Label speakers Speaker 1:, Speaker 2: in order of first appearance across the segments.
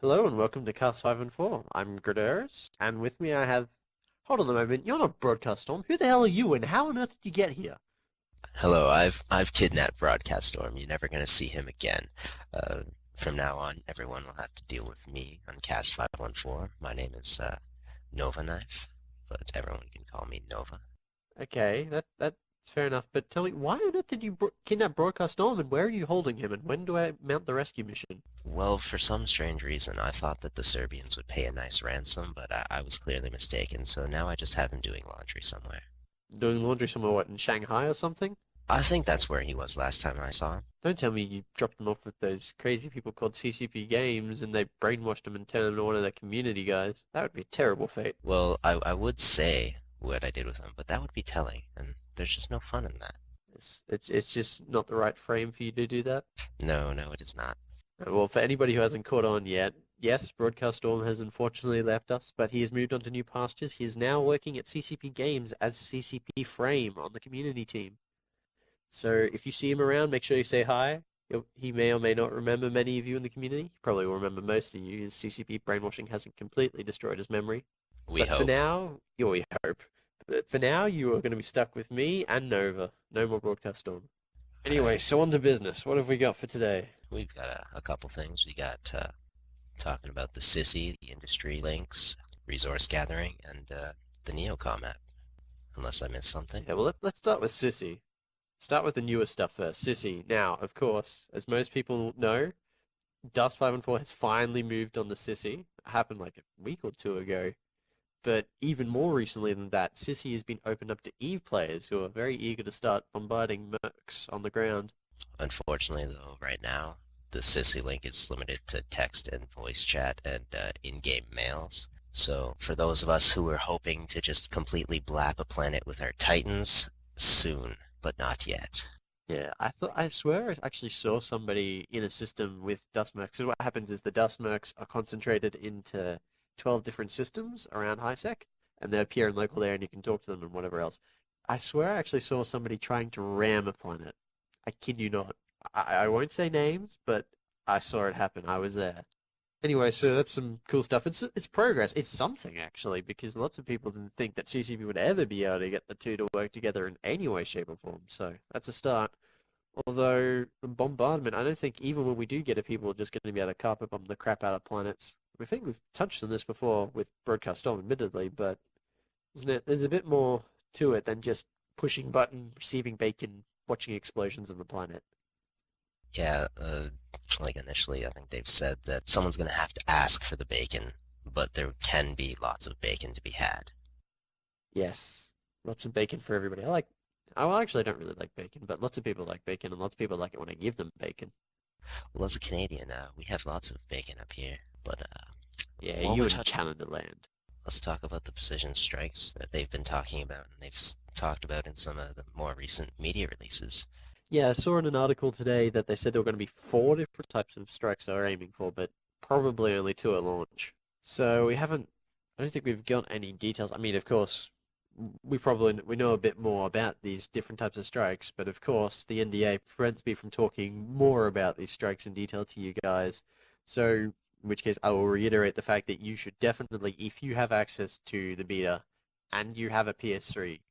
Speaker 1: Hello and welcome to Cast 5 and 4. I'm Graderis, and with me I have... Hold on a moment, you're not Broadcast Storm. Who the hell are you and how on earth did you get here?
Speaker 2: Hello, I've kidnapped Broadcast Storm. You're never gonna see him again. Uh, from now on, everyone will have to deal with me on Cast 514. My name is Nova Knife, but everyone can call me Nova.
Speaker 1: Okay, that's fair enough, but tell me, why on earth did you kidnap Broadcast Storm and where are you holding him and when do I mount the rescue mission?
Speaker 2: Well, for some strange reason, I thought that the Serbians would pay a nice ransom, but I was clearly mistaken, so now I just have him doing laundry somewhere.
Speaker 1: Doing laundry somewhere, what, in Shanghai or something?
Speaker 2: I think that's where he was last time I saw him.
Speaker 1: Don't tell me you dropped him off with those crazy people called CCP Games and they brainwashed him and turned him into one of their community guys. That would be a terrible fate.
Speaker 2: Well, I would say what I did with him, but that would be telling, and there's just no fun in that.
Speaker 1: It's just not the right frame for you to do that.
Speaker 2: No, no, it is not.
Speaker 1: Well, for anybody who hasn't caught on yet, yes, Broadcast Storm has unfortunately left us, but he has moved on to new pastures. He is now working at CCP Games as CCP Frame on the community team. So if you see him around, make sure you say hi. He may or may not remember many of you in the community. He probably will remember most of you. His CCP brainwashing hasn't completely destroyed his memory.
Speaker 2: We
Speaker 1: But for
Speaker 2: hope.
Speaker 1: now, we hope. But for now, you are going to be stuck with me and Nova. No more Broadcast Storm. Anyway,
Speaker 2: Alright,
Speaker 1: so on to business. What have we got for today?
Speaker 2: we've got a couple things. We got talking about the Sissy, the industry links, resource gathering, and the Neocom app. Unless I missed something.
Speaker 1: Yeah, well, let's start with Sissy. Start with the newer stuff first. Sissy. Now, of course, as most people know, Dust 5 and 4 has finally moved on to Sissy. It happened like a week or two ago. But even more recently than that, Sissy has been opened up to Eve players who are very eager to start bombarding mercs on the ground.
Speaker 2: Unfortunately, though, right now, the Sissy link is limited to text and voice chat and in-game mails. So, for those of us who were hoping to just completely blap a planet with our Titans, soon, but not yet.
Speaker 1: Yeah, I swear I actually saw somebody in a system with dust mercs. So what happens is the dust mercs are concentrated into 12 different systems around HiSec, and they appear in local there, and you can talk to them and whatever else. I swear I actually saw somebody trying to ram a planet. I kid you not. I won't say names, but I saw it happen. I was there. Anyway, so that's some cool stuff. It's progress. It's something actually, because lots of people didn't think that CCP would ever be able to get the two to work together in any way, shape, or form. So that's a start. Although the bombardment, I don't think even when we do get it, people are just going to be able to carpet bomb the crap out of planets. I think we've touched on this before with Broadcast Storm, admittedly, but isn't it? There's a bit more to it than just pushing button, receiving bacon, watching explosions on the planet.
Speaker 2: Yeah, like initially, I think they've said that someone's gonna have to ask for the bacon, but there can be lots of bacon to be had.
Speaker 1: Yes, lots of bacon for everybody. Well, actually, I don't really like bacon, but lots of people like bacon, and lots of people like it when I give them bacon.
Speaker 2: Well, as a Canadian, we have lots of bacon up here, but
Speaker 1: Yeah,
Speaker 2: while
Speaker 1: you
Speaker 2: we're
Speaker 1: in
Speaker 2: touching,
Speaker 1: Canada land.
Speaker 2: let's talk about the precision strikes that they've been talking about, and they've talked about in some of the more recent media releases.
Speaker 1: Yeah, I saw in an article today that they said there were going to be four different types of strikes they were aiming for, but probably only two at launch. So I don't think we've got any details. I mean, of course, we know a bit more about these different types of strikes, but of course, the NDA prevents me from talking more about these strikes in detail to you guys. So, in which case, I will reiterate the fact that you should definitely, if you have access to the beta and you have a PS3,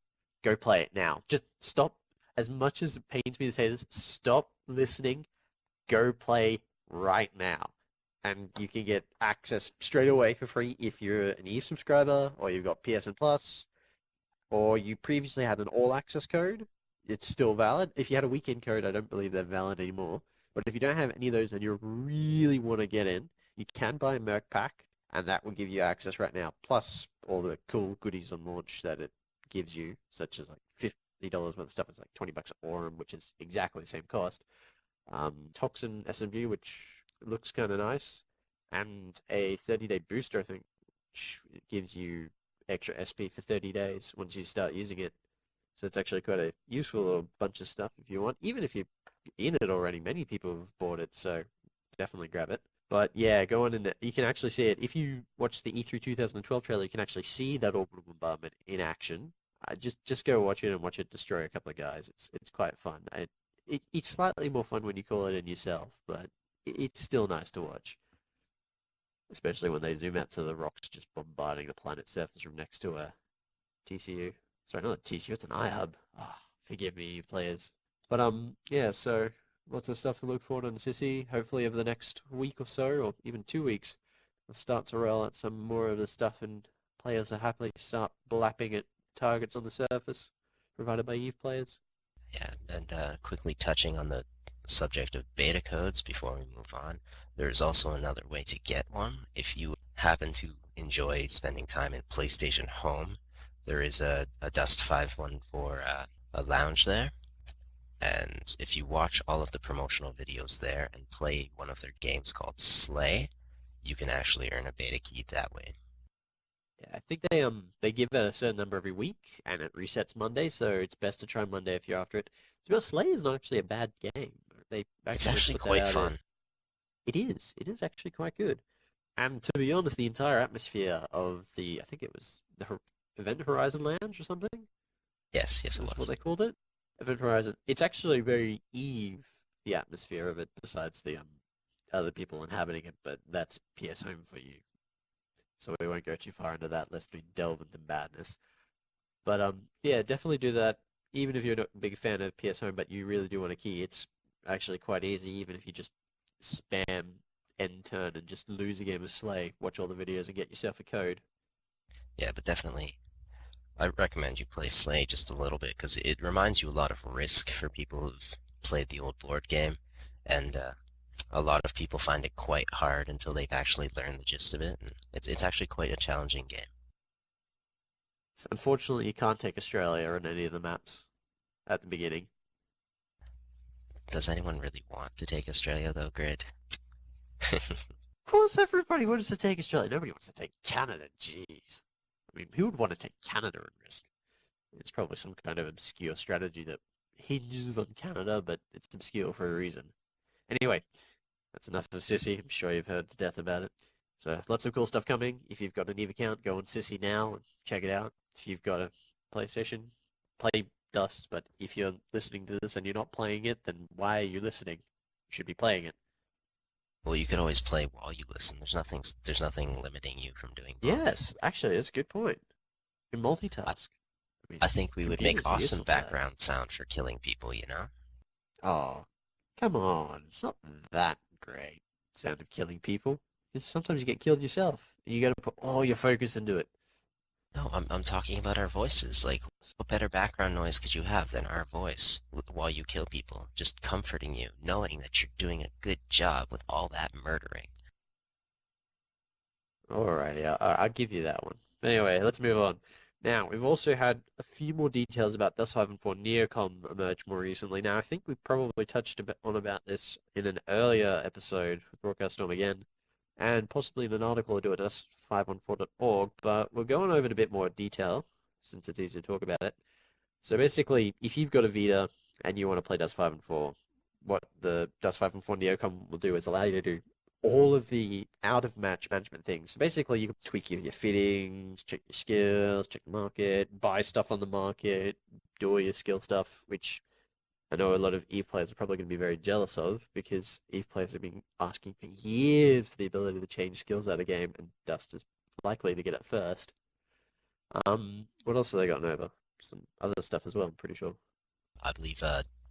Speaker 1: go play it now. Just stop, as much as it pains me to say this, stop listening, go play right now. And you can get access straight away for free if you're an Eve subscriber or you've got PSN Plus or you previously had an all access code. It's still valid. If you had a weekend code, I don't believe they're valid anymore. But if you don't have any of those and you really want to get in, you can buy a Merc pack, and that will give you access right now, plus all the cool goodies on launch that it gives you, such as like $50 worth of stuff. It's like $20 at Aurum, which is exactly the same cost. Toxin SMG, which looks kind of nice, and a 30-day booster, I think, which gives you extra SP for 30 days once you start using it. So it's actually quite a useful little bunch of stuff if you want. Even if you're in it already, many people have bought it, so definitely grab it. But yeah, go on and you can actually see it. If you watch the E3 2012 trailer, you can actually see that orbital bombardment in action. Just go watch it and watch it destroy a couple of guys. It's quite fun. It's slightly more fun when you call it in yourself, but it's still nice to watch. especially when they zoom out to the rocks just bombarding the planet's surface from next to a TCU. Sorry, not a TCU, it's an iHub. Ah, forgive me, you players. But yeah, so lots of stuff to look forward on Sissy. Hopefully over the next week or so, or even 2 weeks, we'll start to roll out some more of the stuff and players will happily start blapping at targets on the surface provided by Eve players.
Speaker 2: Yeah, and quickly touching on the subject of beta codes before we move on, there's also another way to get one. If you happen to enjoy spending time in PlayStation Home, there is a Dust 514 a lounge there, and if you watch all of the promotional videos there and play one of their games called Slay, you can actually earn a beta key that way.
Speaker 1: Yeah, I think they give it a certain number every week and it resets Monday, so it's best to try Monday if you're after it. To be honest, Slay is not actually a bad game. They
Speaker 2: It's
Speaker 1: actually
Speaker 2: actually
Speaker 1: put that
Speaker 2: quite
Speaker 1: out.
Speaker 2: fun.
Speaker 1: It is. It is actually quite good. And to be honest, the entire atmosphere of the I think it was the Event Horizon Lounge or something
Speaker 2: Yes, yes, it
Speaker 1: was what
Speaker 2: was.
Speaker 1: they called it. Event Horizon. It's actually very Eve, the atmosphere of it, besides the other people inhabiting it, but that's PS Home for you. So we won't go too far into that lest we delve into madness. But yeah, definitely do that. Even if you're not a big fan of PS Home, but you really do want a key, it's actually quite easy. Even if you just spam end turn and just lose a game of Slay, watch all the videos and get yourself a code.
Speaker 2: Yeah, but definitely I recommend you play Slay just a little bit because it reminds you a lot of Risk for people who've played the old board game, and a lot of people find it quite hard until they've actually learned the gist of it, and it's actually quite a challenging game.
Speaker 1: So unfortunately, you can't take Australia on any of the maps at the beginning.
Speaker 2: Does anyone really want to take Australia though, Grid?
Speaker 1: Of course, everybody wants to take Australia. Nobody wants to take Canada. Jeez. I mean, who would want to take Canada at risk? It's probably some kind of obscure strategy that hinges on Canada, but it's obscure for a reason. Anyway, that's enough of Sissy. I'm sure you've heard to death about it. So lots of cool stuff coming. If you've got an Eve account, go on Sissy now and check it out. If you've got a PlayStation, play Dust. But if you're listening to this and you're not playing it, then why are you listening? You should be playing it.
Speaker 2: Well, you could always play while you listen. There's nothing limiting you from doing both.
Speaker 1: Yes, actually, that's a good point. You can
Speaker 2: I,
Speaker 1: multitask. I mean,
Speaker 2: I think we would make
Speaker 1: computers are
Speaker 2: awesome
Speaker 1: useful for that.
Speaker 2: background sound for killing people, you know?
Speaker 1: Oh, come on. It's not that great. Sound of killing people. Because sometimes you get killed yourself. And you gotta put all your focus into it.
Speaker 2: No, I'm talking about our voices. Like, what better background noise could you have than our voice while you kill people? Just comforting you, knowing that you're doing a good job with all that murdering.
Speaker 1: Alrighty, I'll give you that one. Anyway, let's move on. Now, we've also had a few more details about Dust 5 and 4 Neocom emerge more recently. Now, I think we probably touched a bit on about this in an earlier episode with Broadcast Storm again, and possibly in an article I do at dust514.org, but we're going over it a bit more detail since it's easy to talk about it. So basically, if you've got a Vita and you want to play Dust 5 and 4, what the Dust 5 and 4 Neocom will do is allow you to do all of the out of match management things. So basically, you can tweak your fittings, check your skills, check the market, buy stuff on the market, do all your skill stuff, which I know a lot of Eve players are probably going to be very jealous of because Eve players have been asking for years for the ability to change skills out of game, and Dust is likely to get it first. What else have they gotten over? Some other stuff as well, I'm pretty sure.
Speaker 2: I believe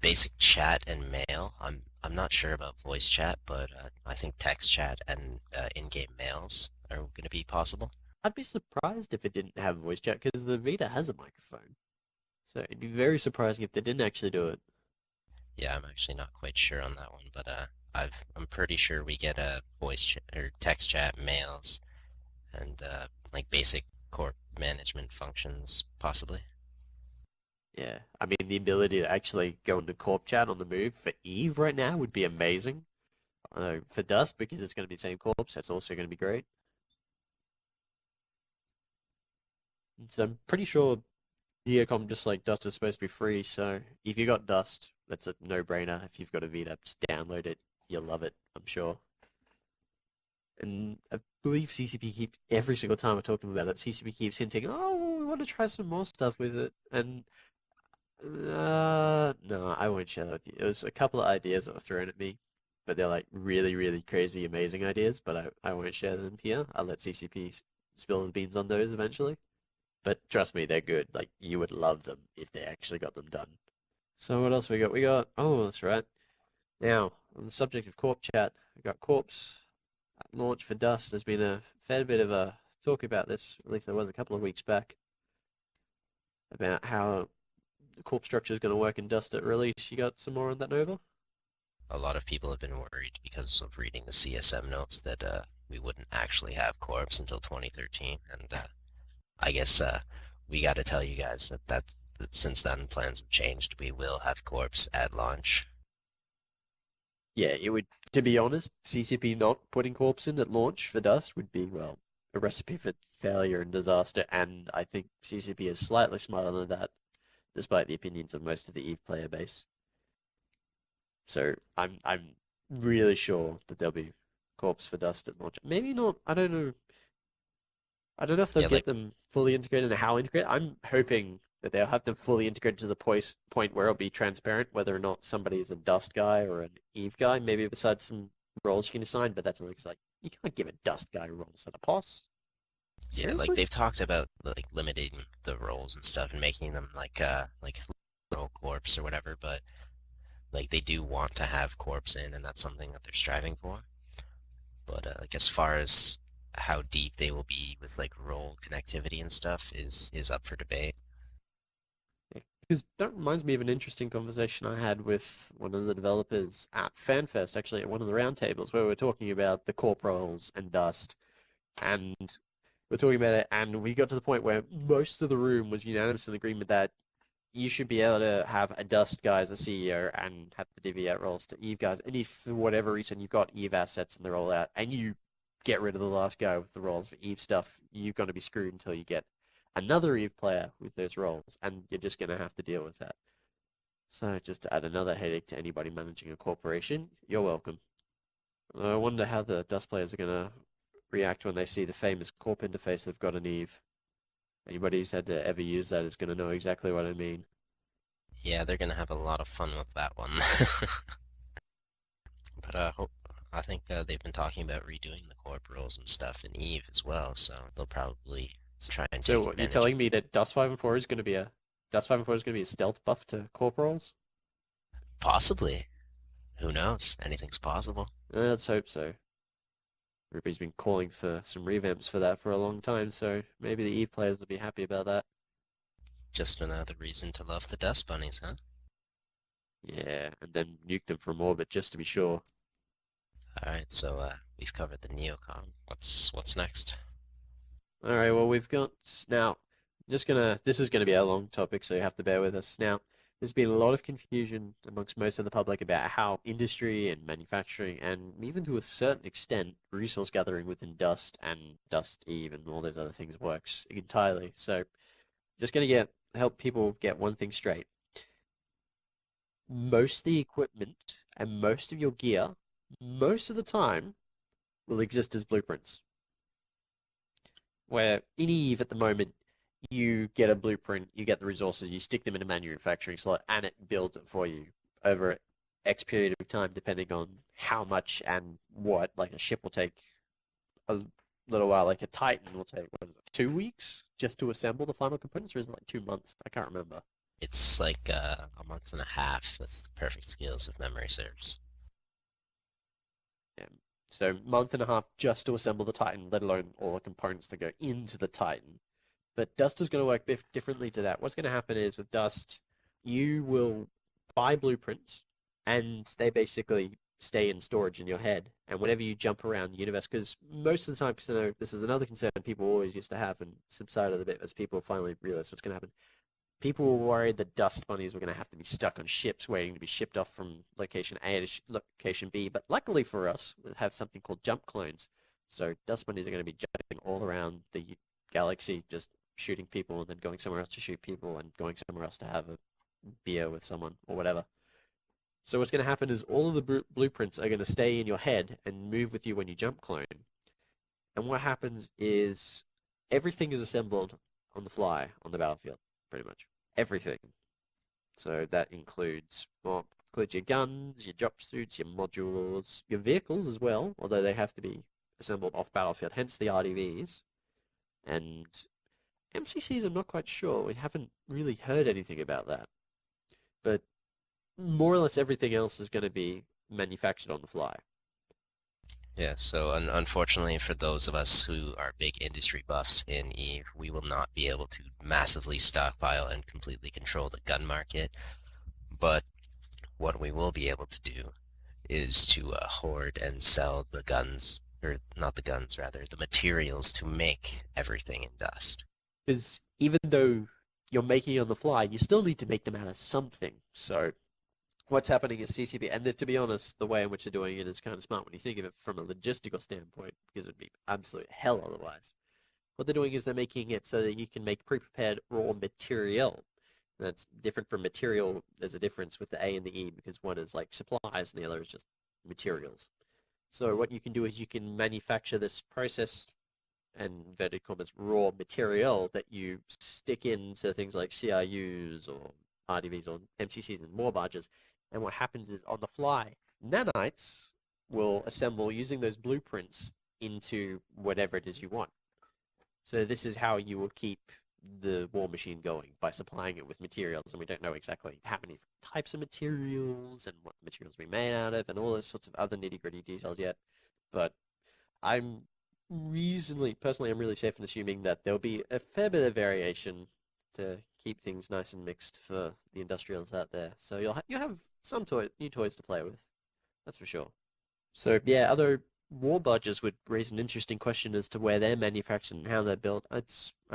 Speaker 2: basic chat and mail. I'm not sure about voice chat, but I think text chat and in-game mails are going to be possible.
Speaker 1: I'd be surprised if it didn't have voice chat because the Vita has a microphone. So it'd be very surprising if they didn't actually do it.
Speaker 2: Yeah, I'm actually not quite sure on that one, but I'm pretty sure we get a voice chat or text chat, mails, and like basic core management functions possibly.
Speaker 1: Yeah, I mean the ability to actually go into corp chat on the move for Eve right now would be amazing. For Dust because it's going to be the same corpse, that's also going to be great. And so I'm pretty sure Neocom just like Dust is supposed to be free. So if you got Dust, that's a no-brainer. If you've got a Vita, just download it. You'll love it, I'm sure. And I believe CCP keep every single time I talk to them about it, CCP keeps hinting, "Oh, we want to try some more stuff with it." And no, I won't share that with you. It was a couple of ideas that were thrown at me. but they're like really, really crazy, amazing ideas. But I won't share them here. I'll let CCP spill the beans on those eventually. But trust me, they're good. Like you would love them if they actually got them done. So what else we got? We got oh, that's right. Now on the subject of Corp chat, we got Corpse at launch for Dust. There's been a fair bit of a talk about this. At least there was a couple of weeks back about how the Corp structure is going to work in Dust at release. You got some more on that, Nova?
Speaker 2: A lot of people have been worried because of reading the CSM notes that we wouldn't actually have Corpse until 2013, and I guess we got to tell you guys that since then plans have changed. We will have Corpse at launch.
Speaker 1: Yeah, it would. To be honest, CCP not putting Corpse in at launch for Dust would be well a recipe for failure and disaster. And I think CCP is slightly smarter than that, despite the opinions of most of the Eve player base. So I'm really sure that there'll be Corpse for Dust at launch. Maybe not. I don't know. I don't know if they'll
Speaker 2: Yeah,
Speaker 1: get
Speaker 2: like
Speaker 1: them fully integrated and how integrated. I'm hoping that they'll have them fully integrated to the point where it'll be transparent whether or not somebody is a Dust guy or an Eve guy. Maybe besides some roles you can assign, but that's only because like you can't give a Dust guy roles at a pos.
Speaker 2: yeah, like
Speaker 1: Seriously?
Speaker 2: they've talked about like limiting the roles and stuff and making them like little corpse or whatever, but like they do want to have corpse in, and that's something that they're striving for. But like as far as how deep they will be with like role connectivity and stuff is up for debate.
Speaker 1: Because that reminds me of an interesting conversation I had with one of the developers at FanFest, actually at one of the roundtables, where we were talking about the corp roles and Dust, and we're talking about it, and we got to the point where most of the room was unanimous in agreement that you should be able to have a Dust guy as a CEO and have the divvy out roles to Eve guys. And if for whatever reason you've got Eve assets and they're all out, and you get rid of the last guy with the roles for Eve stuff, you're going to be screwed until you get another Eve player with those roles, and you're just going to have to deal with that. So just to add another headache to anybody managing a corporation, you're welcome. I wonder how the Dust players are going to react when they see the famous corp interface they've got in Eve. Anybody who's had to ever use that is going to know exactly what I mean.
Speaker 2: Yeah, they're gonna have a lot of fun with that one. But I think they've been talking about redoing the corp roles and stuff in Eve as well, so they'll probably try and
Speaker 1: So
Speaker 2: take
Speaker 1: what, you're
Speaker 2: advantage of.
Speaker 1: telling me that Dust 5 and 4 is going to be a Dust 5 and 4 is going to be a stealth buff to corporals?
Speaker 2: Possibly. Who knows? Anything's possible.
Speaker 1: Let's hope so. Everybody's been calling for some revamps for that for a long time, so maybe the Eve players will be happy about that.
Speaker 2: Just another reason to love the Dust Bunnies, huh?
Speaker 1: Yeah, and then nuke them from orbit just to be sure.
Speaker 2: Alright, so we've covered the Neocom. What's next?
Speaker 1: All right, well, we've got now, this is gonna be a long topic, so you have to bear with us. Now, there's been a lot of confusion amongst most of the public about how industry and manufacturing, and even to a certain extent, resource gathering within Dust and Dust Eve and all those other things works entirely. So, just gonna get help people get one thing straight. Most of the equipment and most of your gear, most of the time, will exist as blueprints. Where in Eve at the moment, you get a blueprint, you get the resources, you stick them in a manufacturing slot, and it builds it for you over X period of time, depending on how much and what. Like a ship will take a little while, like a Titan will take, what is it, 2 weeks just to assemble the final components, or is it like 2 months? I can't remember.
Speaker 2: It's like a month and a half with perfect skills if memory serves.
Speaker 1: Yeah. So month and a half just to assemble the Titan, let alone all the components that go into the Titan. But Dust is going to work differently to that. What's going to happen is with Dust, you will buy blueprints, and they basically stay in storage in your head. And whenever you jump around the universe, because most of the time, because I know this is another concern people always used to have and subsided a bit as people finally realize what's going to happen. People were worried that dust bunnies were going to have to be stuck on ships waiting to be shipped off from location A to location B. But luckily for us, we have something called jump clones. So dust bunnies are going to be jumping all around the galaxy, just shooting people and then going somewhere else to shoot people and going somewhere else to have a beer with someone or whatever. So what's going to happen is all of the blueprints are going to stay in your head and move with you when you jump clone. And what happens is everything is assembled on the fly on the battlefield, pretty much everything. So that includes, well, includes your guns, your drop suits, your modules, your vehicles as well, although they have to be assembled off battlefield, hence the RDVs. And MCCs, I'm not quite sure. We haven't really heard anything about that. But more or less everything else is going to be manufactured on the fly.
Speaker 2: Yeah, so unfortunately for those of us who are big industry buffs in EVE, we will not be able to massively stockpile and completely control the gun market. But what we will be able to do is to hoard and sell the guns, or not the guns, rather, the materials to make everything in Dust.
Speaker 1: Because even though you're making it on the fly, you still need to make them out of something. So what's happening is CCP, and to be honest, the way in which they're doing it is kind of smart when you think of it from a logistical standpoint, because it'd be absolute hell otherwise. What they're doing is they're making it so that you can make pre-prepared raw material. That's different from material. There's a difference with the A and the E because one is like supplies and the other is just materials. So what you can do is you can manufacture this processed and inverted commas raw material that you stick into things like CRUs or RDVs or MCCs and war barges. And what happens is on the fly, nanites will assemble using those blueprints into whatever it is you want. So this is how you will keep the war machine going by supplying it with materials, and we don't know exactly how many types of materials and what materials we made out of and all those sorts of other nitty-gritty details yet. But I'm personally, I'm really safe in assuming that there'll be a fair bit of variation to keep things nice and mixed for the industrials out there. So you'll have some new toys to play with, that's for sure. So yeah, other war budgets would raise an interesting question as to where they're manufactured and how they're built. I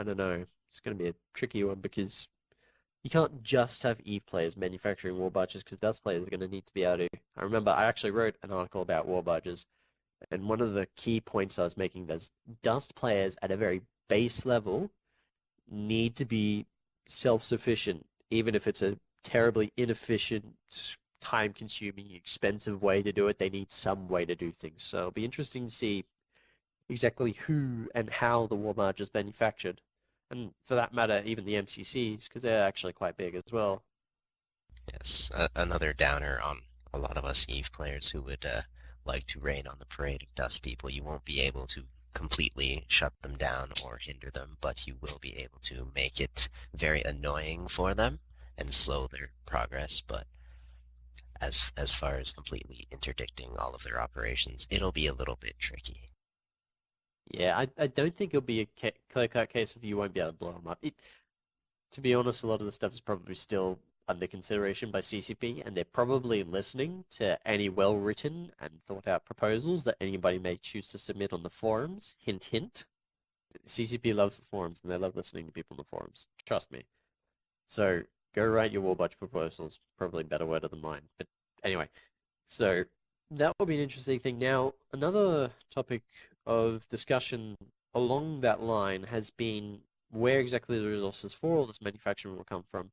Speaker 1: don't know. It's going to be a tricky one because you can't just have Eve players manufacturing war badges because Dust players are going to need to be able to. I remember I actually wrote an article about war badges, and one of the key points I was making is Dust players at a very base level need to be self-sufficient, even if it's a terribly inefficient, time-consuming, expensive way to do it. They need some way to do things. So it'll be interesting to see exactly who and how the war barge is manufactured. And for that matter, even the MCCs, because they're actually quite big as well.
Speaker 2: Yes, another downer on a lot of us Eve players who would like to rain on the parade of Dust people. You won't be able to completely shut them down or hinder them, but you will be able to make it very annoying for them and slow their progress. But as far as completely interdicting all of their operations, it'll be a little bit tricky.
Speaker 1: Yeah, I don't think it'll be a clear-cut case of you won't be able to blow them up. To be honest, a lot of the stuff is probably still under consideration by CCP, and they're probably listening to any well-written and thought-out proposals that anybody may choose to submit on the forums. Hint, hint. CCP loves the forums, and they love listening to people on the forums. Trust me. So go write your war budget proposals. Probably a better word than mine. But anyway, so that will be an interesting thing. Now, another topic of discussion along that line has been where exactly the resources for all this manufacturing will come from.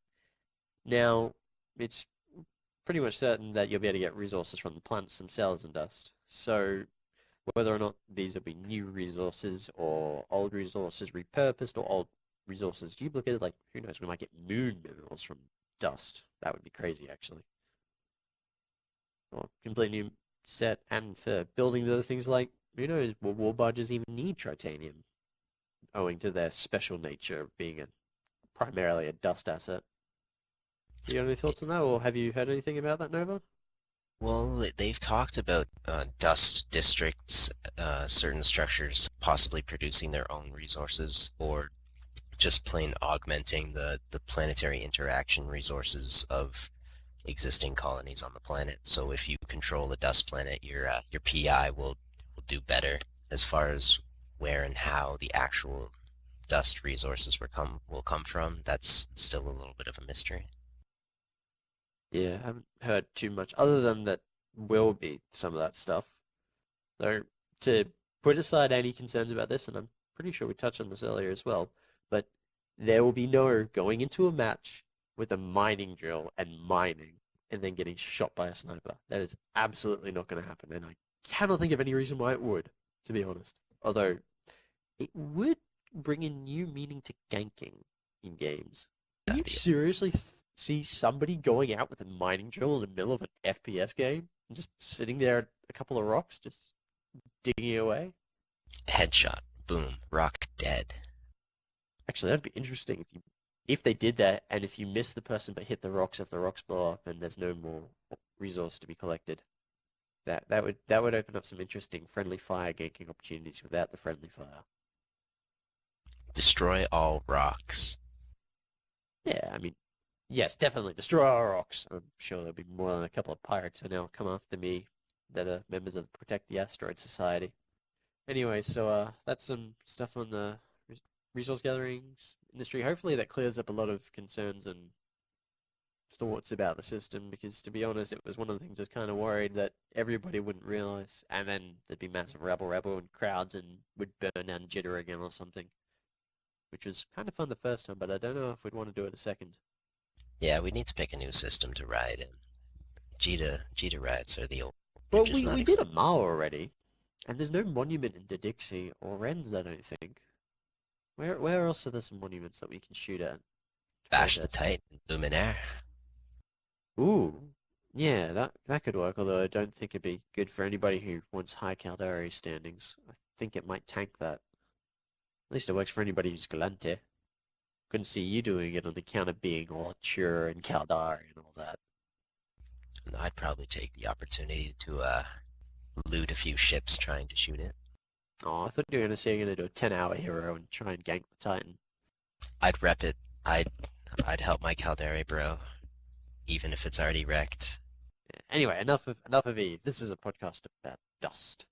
Speaker 1: Now, it's pretty much certain that you'll be able to get resources from the planets themselves in Dust. So whether or not these will be new resources or old resources repurposed or old resources duplicated, like who knows, we might get moon minerals from Dust. That would be crazy, actually. Or completely new set, and for building the other things like, who knows, will war barges even need titanium, owing to their special nature of being primarily a Dust asset. Do you have any thoughts on that, or have you heard anything about that, Nova?
Speaker 2: Well, they've talked about dust districts, certain structures possibly producing their own resources, or just plain augmenting the planetary interaction resources of existing colonies on the planet. So if you control a dust planet, your PI will do better as far as where and how the actual dust resources will come from. That's still a little bit of a mystery.
Speaker 1: Yeah, I haven't heard too much, other than that will be some of that stuff. So to put aside any concerns about this, and I'm pretty sure we touched on this earlier as well, but there will be no going into a match with a mining drill and mining and then getting shot by a sniper. That is absolutely not going to happen, and I cannot think of any reason why it would, to be honest. Although it would bring a new meaning to ganking in games. Can you
Speaker 2: That'd be
Speaker 1: seriously see somebody going out with a mining drill in the middle of an FPS game and just sitting there at a couple of rocks, just digging away.
Speaker 2: Headshot. Boom. Rock dead.
Speaker 1: Actually, that'd be interesting if they did that, and if you miss the person but hit the rocks, if the rocks blow up and there's no more resource to be collected. That would open up some interesting friendly fire ganking opportunities without the friendly fire.
Speaker 2: Destroy all rocks.
Speaker 1: Yeah, I mean, yes, definitely destroy our rocks. I'm sure there'll be more than a couple of pirates who now come after me that are members of Protect the Asteroid Society. Anyway, so that's some stuff on the resource gathering industry. Hopefully that clears up a lot of concerns and thoughts about the system because to be honest, it was one of the things I was kind of worried that everybody wouldn't realize, and then there'd be massive rabble and crowds and would burn down jitter again or something, which was kind of fun the first time, but I don't know if we'd want to do it a second.
Speaker 2: Yeah, we need to pick a new system to ride in. Jita rides are the old. They're
Speaker 1: Well,
Speaker 2: just not
Speaker 1: we did a
Speaker 2: exciting.
Speaker 1: mile already, and there's no monument in Dixie or Rennes, I don't think. Where else are there some monuments that we can shoot at to
Speaker 2: Bash the
Speaker 1: protest?
Speaker 2: Titan, Luminaire.
Speaker 1: Ooh, yeah, that could work. Although I don't think it'd be good for anybody who wants high Caldari standings. I think it might tank that. At least it works for anybody who's Galante. Couldn't see you doing it on account of being all Chure and Caldari and all that.
Speaker 2: I'd probably take the opportunity to loot a few ships trying to shoot it.
Speaker 1: Oh, I thought you were gonna say you're gonna do a 10-hour hero and try and gank the Titan.
Speaker 2: I'd rep it. I'd help my Caldari bro, even if it's already wrecked.
Speaker 1: Anyway, enough of Eve. This is a podcast about dust.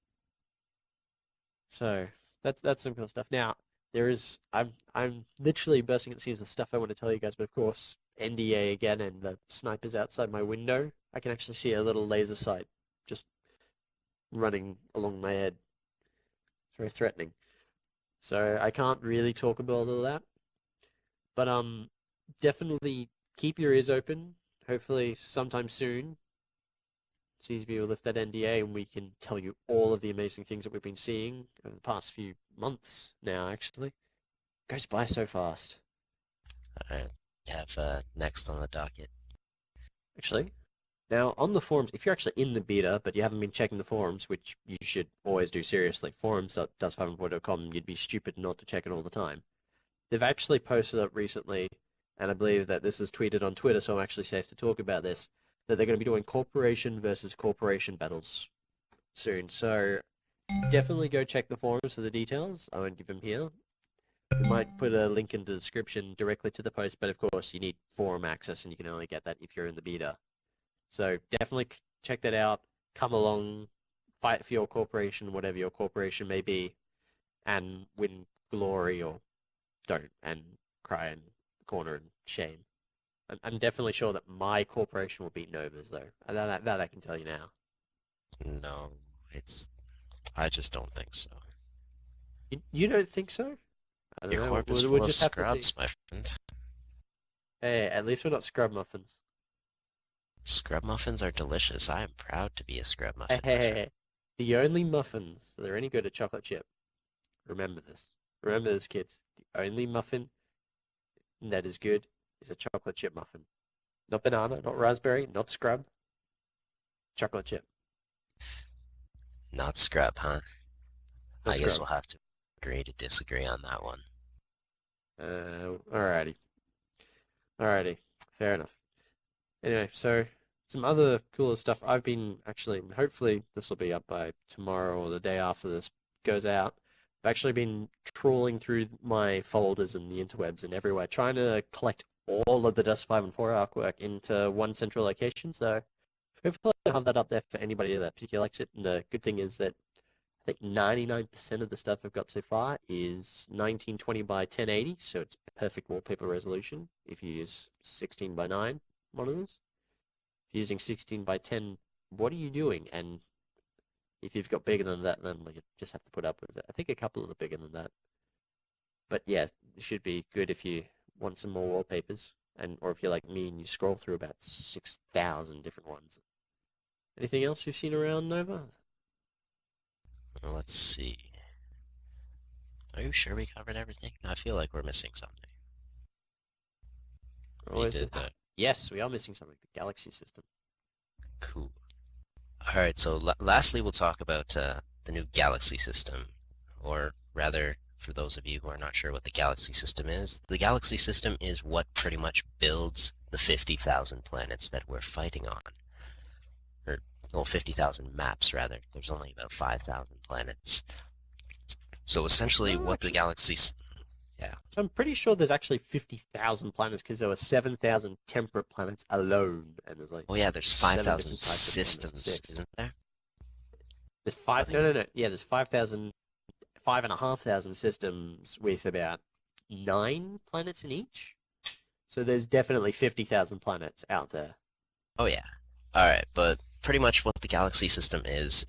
Speaker 1: So that's some cool stuff. Now there is I'm literally bursting at the seams with stuff I want to tell you guys, but of course NDA again and the snipers outside my window. I can actually see a little laser sight just running along my head. It's very threatening. So I can't really talk about all that, but definitely keep your ears open. Hopefully sometime soon CSB will lift that NDA and we can tell you all of the amazing things that we've been seeing over the past few months now, actually. Goes by so fast.
Speaker 2: I have next on the docket.
Speaker 1: Actually, now on the forums, if you're actually in the beta, but you haven't been checking the forums, which you should always do seriously, forums.dust504.com, you'd be stupid not to check it all the time. They've actually posted up recently, and I believe that this is tweeted on Twitter, so I'm actually safe to talk about this, that they're going to be doing corporation versus corporation battles soon. So definitely go check the forums for the details. I won't give them here. We might put a link in the description directly to the post, but of course you need forum access and you can only get that if you're in the beta. So definitely check that out. Come along, fight for your corporation, whatever your corporation may be, and win glory or don't and cry in the corner in shame. I'm definitely sure that my corporation will beat Nova's though. That I can tell you now.
Speaker 2: No, it's. I just don't think so.
Speaker 1: You don't think so? I don't
Speaker 2: Your
Speaker 1: know.
Speaker 2: corp is
Speaker 1: We'll
Speaker 2: full of
Speaker 1: just have to see.
Speaker 2: scrubs, my friend.
Speaker 1: Hey, at least we're not scrub muffins.
Speaker 2: Scrub muffins are delicious. I am proud to be a scrub
Speaker 1: Hey,
Speaker 2: muffin,
Speaker 1: hey,
Speaker 2: my
Speaker 1: hey,
Speaker 2: friend.
Speaker 1: hey. The only muffins that are any good are chocolate chip. Remember this. Remember this, kids. The only muffin that is good is a chocolate chip muffin. Not banana, not raspberry, not scrub. Chocolate chip,
Speaker 2: Not scrub, huh?
Speaker 1: not
Speaker 2: I guess
Speaker 1: scrub.
Speaker 2: we'll have to agree to disagree on that one.
Speaker 1: Alrighty. Alrighty. Fair enough. Anyway, so some other cooler stuff. I've been actually, hopefully this will be up by tomorrow or the day after this goes out. I've actually been trawling through my folders and the interwebs and everywhere, trying to collect all of the Dust 5 and 4 artwork into one central location. So hopefully I'll have that up there for anybody that particularly likes it. And the good thing is that I think 99% of the stuff I've got so far is 1920 by 1080, so it's perfect wallpaper resolution if you use 16 by 9 monitors. If you're using 16 by 10, what are you doing? And if you've got bigger than that, then you just have to put up with it. I think a couple of are bigger than that. But yeah, it should be good if you want some more wallpapers, and or if you're like me and you scroll through about 6,000 different ones. Anything else you've seen around Nova?
Speaker 2: Well, let's see. Are you sure we covered everything? I feel like we're missing something. We
Speaker 1: Always
Speaker 2: did
Speaker 1: with
Speaker 2: the
Speaker 1: Yes, we are missing something, the galaxy system.
Speaker 2: Cool. All right, so lastly, we'll talk about the new galaxy system, or rather, for those of you who are not sure what the galaxy system is, the galaxy system is what pretty much builds the 50,000 planets that we're fighting on. Or, well, 50,000 maps, rather. There's only about 5,000 planets. So essentially,
Speaker 1: No,
Speaker 2: what the
Speaker 1: actually,
Speaker 2: galaxy, yeah.
Speaker 1: I'm pretty sure there's actually 50,000 planets because there were 7,000 temperate planets alone, and there's like
Speaker 2: Oh yeah, there's
Speaker 1: seven
Speaker 2: 5,000
Speaker 1: different types of planets, or
Speaker 2: systems,
Speaker 1: six.
Speaker 2: isn't there?
Speaker 1: There's
Speaker 2: I
Speaker 1: five, no,
Speaker 2: think,
Speaker 1: no, no. Yeah, there's 5,000, 5,500 systems with about 9 planets in each. So there's definitely 50,000 planets out there.
Speaker 2: oh yeah. All right, but pretty much what the galaxy system is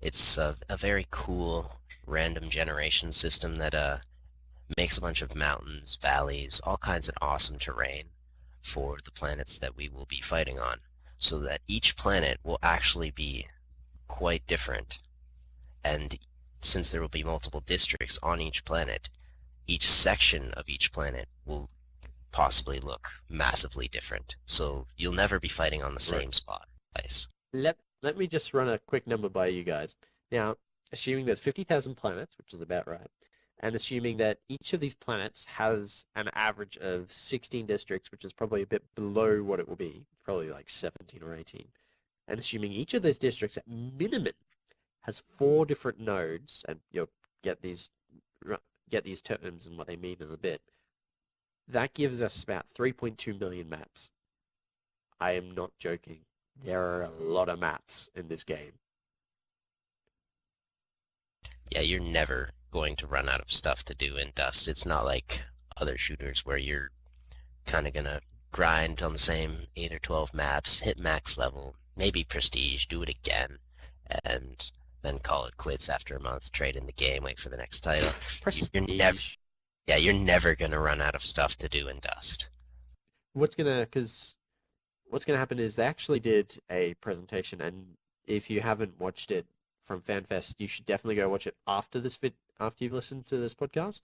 Speaker 2: it's a very cool random generation system that makes a bunch of mountains, valleys, all kinds of awesome terrain for the planets that we will be fighting on, so that each planet will actually be quite different. And since there will be multiple districts on each planet, each section of each planet will possibly look massively different. So you'll never be fighting on the
Speaker 1: Right.
Speaker 2: same spot twice.
Speaker 1: Let me just run a quick number by you guys. Now, assuming there's 50,000 planets, which is about right, and assuming that each of these planets has an average of 16 districts, which is probably a bit below what it will be, probably like 17 or 18, and assuming each of those districts at minimum has 4 different nodes, and you'll get these get these terms and what they mean in a bit, that gives us about 3.2 million maps. I am not joking. There are a lot of maps in this game.
Speaker 2: Yeah, you're never going to run out of stuff to do in Dust. It's not like other shooters where you're kind of gonna grind on the same 8 or 12 maps, hit max level, maybe prestige, do it again, and then call it quits after a month, trade in the game, wait for the next title. You're never,
Speaker 1: Prestige.
Speaker 2: yeah, you're never gonna run out of stuff to do in Dust.
Speaker 1: Because what's gonna happen is they actually did a presentation, and if you haven't watched it from FanFest, you should definitely go watch it after after you've listened to this podcast.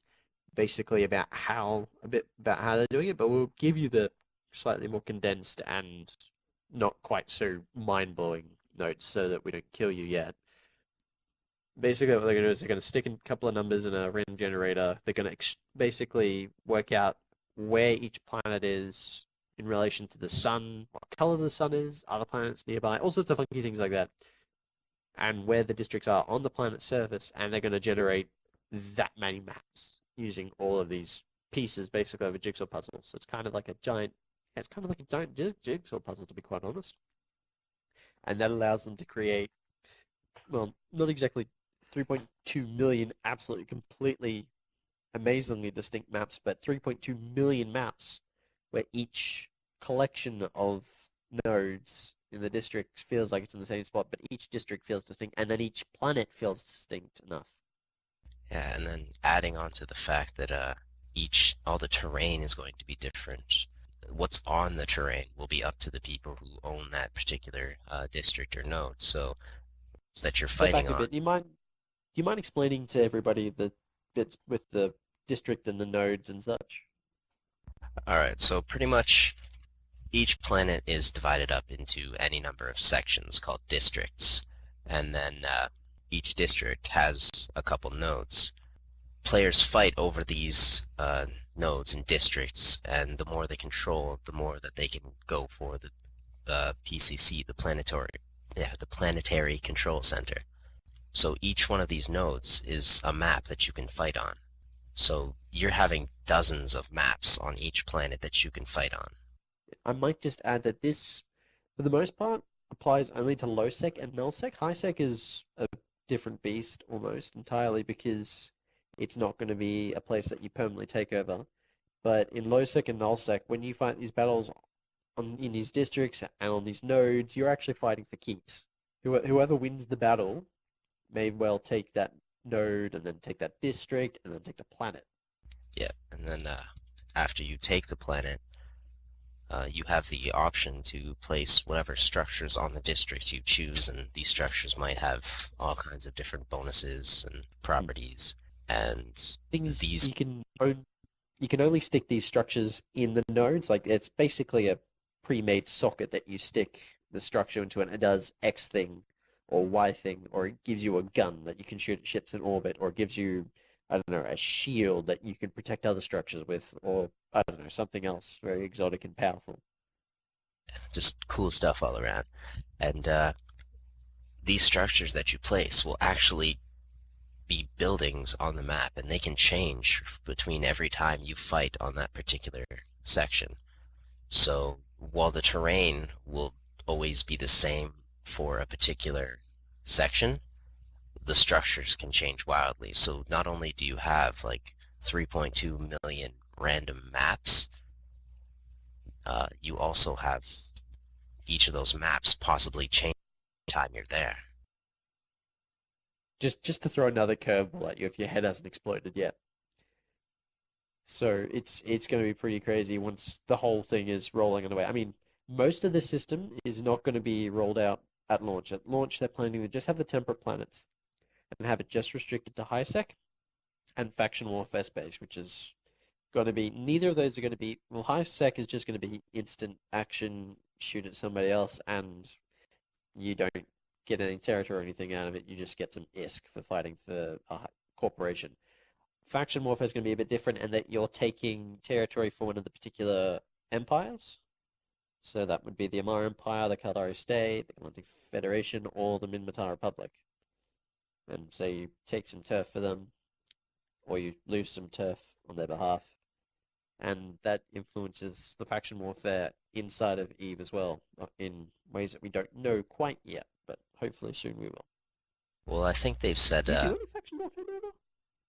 Speaker 1: Basically about how a bit about how they're doing it, but we'll give you the slightly more condensed and not quite so mind-blowing notes so that we don't kill you yet. Basically, what they're going to do is they're going to stick a couple of numbers in a random generator. They're going to basically work out where each planet is in relation to the sun, what color the sun is, other planets nearby, all sorts of funky things like that, and where the districts are on the planet's surface. And they're going to generate that many maps using all of these pieces, basically, of a jigsaw puzzle. So it's kind of like a giant, it's kind of like a giant jigsaw puzzle, to be quite honest. And that allows them to create, well, not exactly 3.2 million absolutely completely amazingly distinct maps, but 3.2 million maps where each collection of nodes in the district feels like it's in the same spot, but each district feels distinct, and then each planet feels distinct enough.
Speaker 2: Yeah, and then adding on to the fact that all the terrain is going to be different. What's on the terrain will be up to the people who own that particular district or node. So that you're
Speaker 1: Step
Speaker 2: fighting
Speaker 1: back a
Speaker 2: on.
Speaker 1: bit. Do you mind explaining to everybody the bits with the district and the nodes and such?
Speaker 2: All right, so pretty much each planet is divided up into any number of sections called districts, and then each district has a couple nodes. Players fight over these nodes and districts, and the more they control, the more that they can go for the PCC, the planetary control center. So each one of these nodes is a map that you can fight on. So you're having dozens of maps on each planet that you can fight on.
Speaker 1: I might just add that this, for the most part, applies only to low sec and null sec. High sec is a different beast almost entirely because it's not going to be a place that you permanently take over. But in low sec and null sec, when you fight these battles in these districts and on these nodes, you're actually fighting for keeps. Whoever wins the battle may well take that node and then take that district and then take the planet.
Speaker 2: Yeah, and then after you take the planet, you have the option to place whatever structures on the district you choose, and these structures might have all kinds of different bonuses and properties. And
Speaker 1: Things
Speaker 2: these,
Speaker 1: you can own. you can only stick these structures in the nodes. Like it's basically a pre-made socket that you stick the structure into, and it does X thing or Y thing, or it gives you a gun that you can shoot at ships in orbit, or it gives you, I don't know, a shield that you can protect other structures with, or I don't know, something else very exotic and powerful.
Speaker 2: Just cool stuff all around. And these structures that you place will actually be buildings on the map, and they can change between every time you fight on that particular section. So while the terrain will always be the same for a particular section, the structures can change wildly. So not only do you have like 3.2 million random maps, you also have each of those maps possibly change the time you're there.
Speaker 1: Just to throw another curveball at you if your head hasn't exploded yet. So it's going to be pretty crazy once the whole thing is rolling away. I mean, most of the system is not going to be rolled out at launch. At launch, they're planning to just have the temperate planets and have it just restricted to high sec and faction warfare space, which is going to be neither of those are going to be well. High sec is just going to be instant action, shoot at somebody else, and you don't get any territory or anything out of it. You just get some ISK for fighting for a corporation. Faction warfare is going to be a bit different, and that you're taking territory for one of the particular empires. So that would be the Amar Empire, the Kaldari State, the Atlantic Federation, or the Minmatar Republic. And say you take some turf for them, or you lose some turf on their behalf, and that influences the faction warfare inside of Eve as well, in ways that we don't know quite yet, but hopefully soon we will.
Speaker 2: Well, I think they've said,
Speaker 1: Do you do any faction warfare, Nova?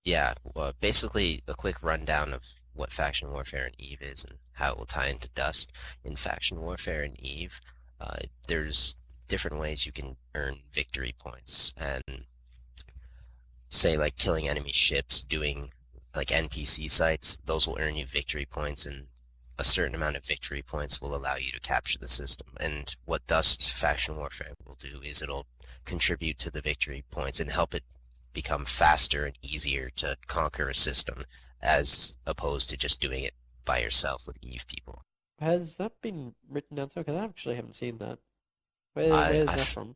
Speaker 2: yeah, well, basically a quick rundown of what faction warfare in Eve is and how it will tie into Dust. In faction warfare in Eve, there's different ways you can earn victory points, and say like killing enemy ships, doing like NPC sites, those will earn you victory points, and a certain amount of victory points will allow you to capture the system. And what Dust Faction Warfare will do is it'll contribute to the victory points and help it become faster and easier to conquer a system as opposed to just doing it by yourself with Eve people.
Speaker 1: Has that been written down? Because I actually haven't seen that.
Speaker 2: I
Speaker 1: Where's
Speaker 2: I
Speaker 1: that from?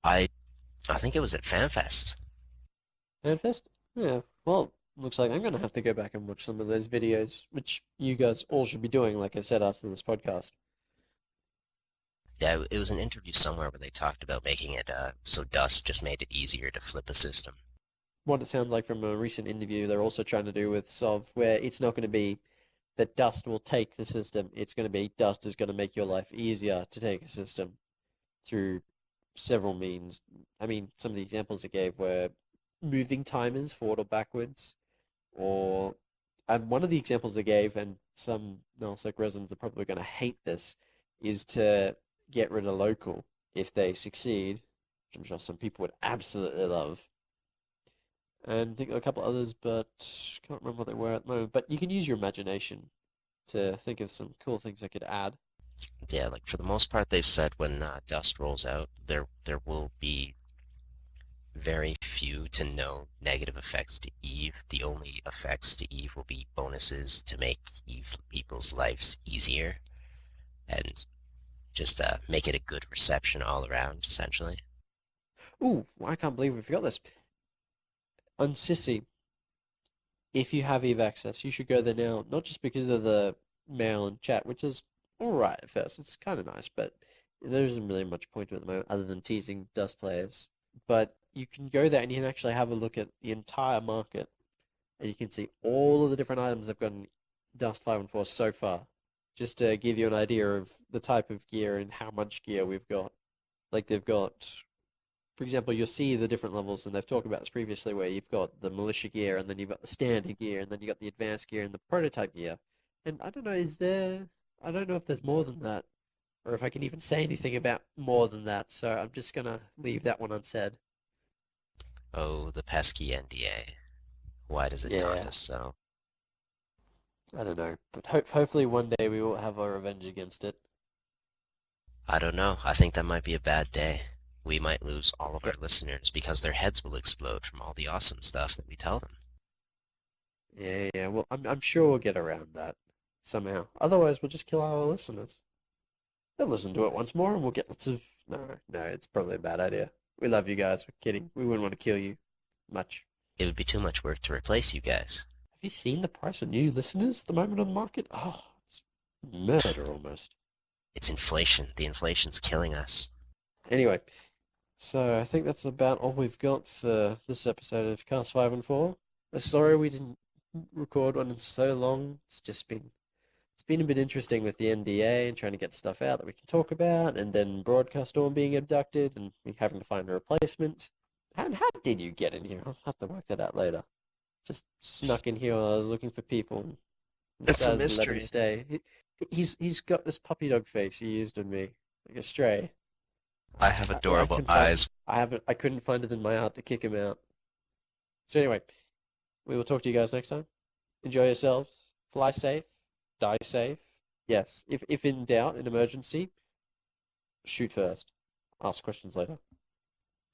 Speaker 2: I I think it was at FanFest.
Speaker 1: Manifest? Yeah. Well, looks like I'm gonna have to go back and watch some of those videos, which you guys all should be doing, like I said after this podcast.
Speaker 2: Yeah, it was an interview somewhere where they talked about making it so Dust just made it easier to flip a system.
Speaker 1: What it sounds like from a recent interview, they're also trying to do with Sov, where it's not going to be that Dust will take the system. It's going to be Dust is going to make your life easier to take a system through several means. I mean, some of the examples it gave were moving timers forward or backwards, or and one of the examples they gave, and some nullsec residents are probably going to hate this, is to get rid of local if they succeed, which I'm sure some people would absolutely love. And I think a couple others, but can't remember what they were at the moment. But you can use your imagination to think of some cool things I could add.
Speaker 2: Yeah, like for the most part, they've said when Dust rolls out, there will be very few to no negative effects to Eve. The only effects to Eve will be bonuses to make Eve people's lives easier and just make it a good reception all around, essentially.
Speaker 1: Ooh, I can't believe we forgot this. On Sissy, if you have Eve access, you should go there now, not just because of the mail and chat, which is alright at first. It's kind of nice, but there isn't really much point to it at the moment other than teasing Dust players. But you can go there and you can actually have a look at the entire market, and you can see all of the different items they've got in Dust 5 and 4 so far, just to give you an idea of the type of gear and how much gear we've got. Like they've got, for example, you'll see the different levels, and they've talked about this previously, where you've got the militia gear, and then you've got the standard gear, and then you've got the advanced gear and the prototype gear. And I don't know, is there? I don't know if there's more than that, or if I can even say anything about more than that. So I'm just gonna leave that one unsaid.
Speaker 2: Oh, the pesky NDA. Why does it daunt
Speaker 1: Yeah,
Speaker 2: us so?
Speaker 1: I don't know, but hopefully one day we will have our revenge against it.
Speaker 2: I don't know. I think that might be a bad day. We might lose all of our
Speaker 1: Yep.
Speaker 2: listeners because their heads will explode from all the awesome stuff that we tell them.
Speaker 1: Yeah, yeah. Well, I'm sure we'll get around that somehow. Otherwise, we'll just kill our listeners. They'll listen to it once more, and we'll get lots of. No, no, it's probably a bad idea. We love you guys. We're kidding. We wouldn't want to kill you much.
Speaker 2: It would be too much work to replace you guys.
Speaker 1: Have you seen the price of new listeners at the moment on the market? Oh, it's murder almost.
Speaker 2: It's inflation. The inflation's killing us.
Speaker 1: Anyway, so I think that's about all we've got for this episode of Cast 5 and 4. Sorry we didn't record one in so long. It's been a bit interesting with the NDA and trying to get stuff out that we can talk about, and then Broadcast Storm being abducted and me having to find a replacement. And how did you get in here? I'll have to work that out later. Just snuck in here while I was looking for people and
Speaker 2: It's a
Speaker 1: decided to let him
Speaker 2: mystery.
Speaker 1: stay. He's got this puppy dog face he used on me, like a stray.
Speaker 2: I have
Speaker 1: I
Speaker 2: adorable
Speaker 1: couldn't find
Speaker 2: eyes.
Speaker 1: I couldn't find it in my heart to kick him out. So anyway, we will talk to you guys next time. Enjoy yourselves. Fly safe. Die safe. Yes. If in doubt, in emergency, shoot first. Ask questions later.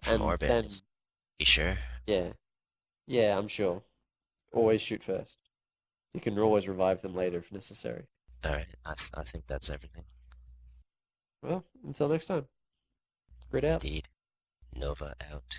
Speaker 2: From
Speaker 1: And
Speaker 2: orbit.
Speaker 1: then
Speaker 2: Be sure.
Speaker 1: yeah. Yeah, I'm sure. Always shoot first. You can always revive them later if necessary.
Speaker 2: Alright, I think that's everything.
Speaker 1: Well, until next time. Grid out.
Speaker 2: Indeed. Nova out.